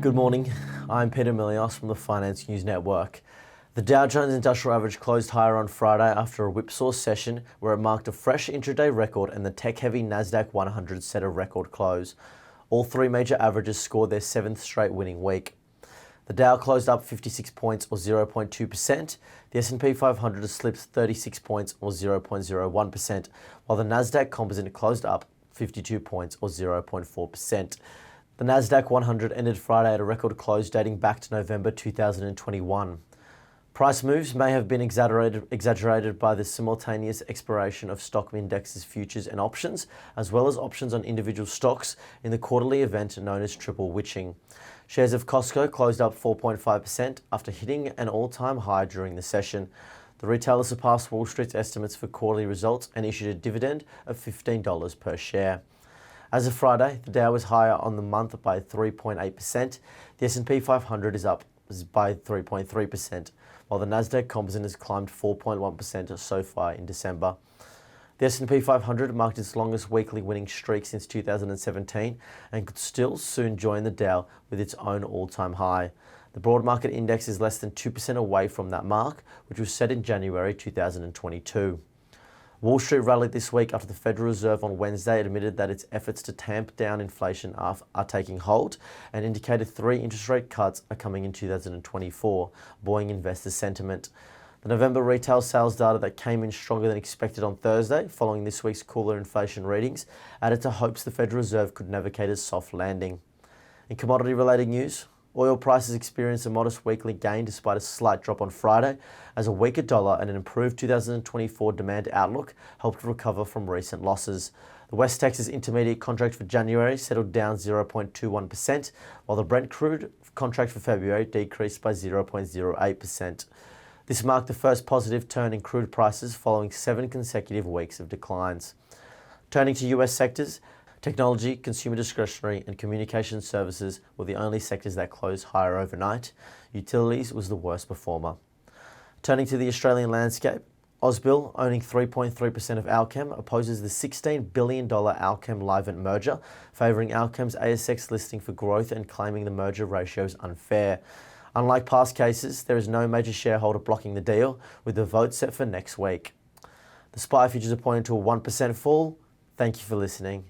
Good morning, I'm Peter Milios from the Finance News Network. The Dow Jones Industrial Average closed higher on Friday after a whipsaw session where it marked a fresh intraday record, and the tech-heavy Nasdaq-100 set a record close. All three major averages scored their seventh straight winning week. The Dow closed up 56 points or 0.2%. The S&P 500 has slipped 36 points or 0.01%, while the Nasdaq Composite closed up 52 points or 0.4%. The Nasdaq-100 ended Friday at a record close dating back to November 2021. Price moves may have been exaggerated by the simultaneous expiration of stock indexes futures and options, as well as options on individual stocks in the quarterly event known as triple witching. Shares of Costco closed up 4.5% after hitting an all-time high during the session. The retailer surpassed Wall Street's estimates for quarterly results and issued a dividend of $15 per share. As of Friday, the Dow was higher on the month by 3.8%. The S&P 500 is up by 3.3%, while the Nasdaq Composite has climbed 4.1% so far in December. The S&P 500 marked its longest weekly winning streak since 2017 and could still soon join the Dow with its own all-time high. The broad market index is less than 2% away from that mark, which was set in January 2022. Wall Street rallied this week after the Federal Reserve on Wednesday admitted that its efforts to tamp down inflation are taking hold and indicated 3 interest rate cuts are coming in 2024, buoying investor sentiment. The November retail sales data that came in stronger than expected on Thursday, following this week's cooler inflation readings, added to hopes the Federal Reserve could navigate a soft landing. In commodity-related news, oil prices experienced a modest weekly gain despite a slight drop on Friday, as a weaker dollar and an improved 2024 demand outlook helped recover from recent losses. The West Texas Intermediate contract for January settled down 0.21%, while the Brent crude contract for February decreased by 0.08%. This marked the first positive turn in crude prices following 7 consecutive weeks of declines. Turning to US sectors, technology, consumer discretionary, and communication services were the only sectors that closed higher overnight. Utilities was the worst performer. Turning to the Australian landscape, Ausbil, owning 3.3% of Alchem, opposes the $16 billion Alchem-Livent merger, favouring Alchem's ASX listing for growth and claiming the merger ratio is unfair. Unlike past cases, there is no major shareholder blocking the deal, with the vote set for next week. The SPI futures are pointing to a 1% fall. Thank you for listening.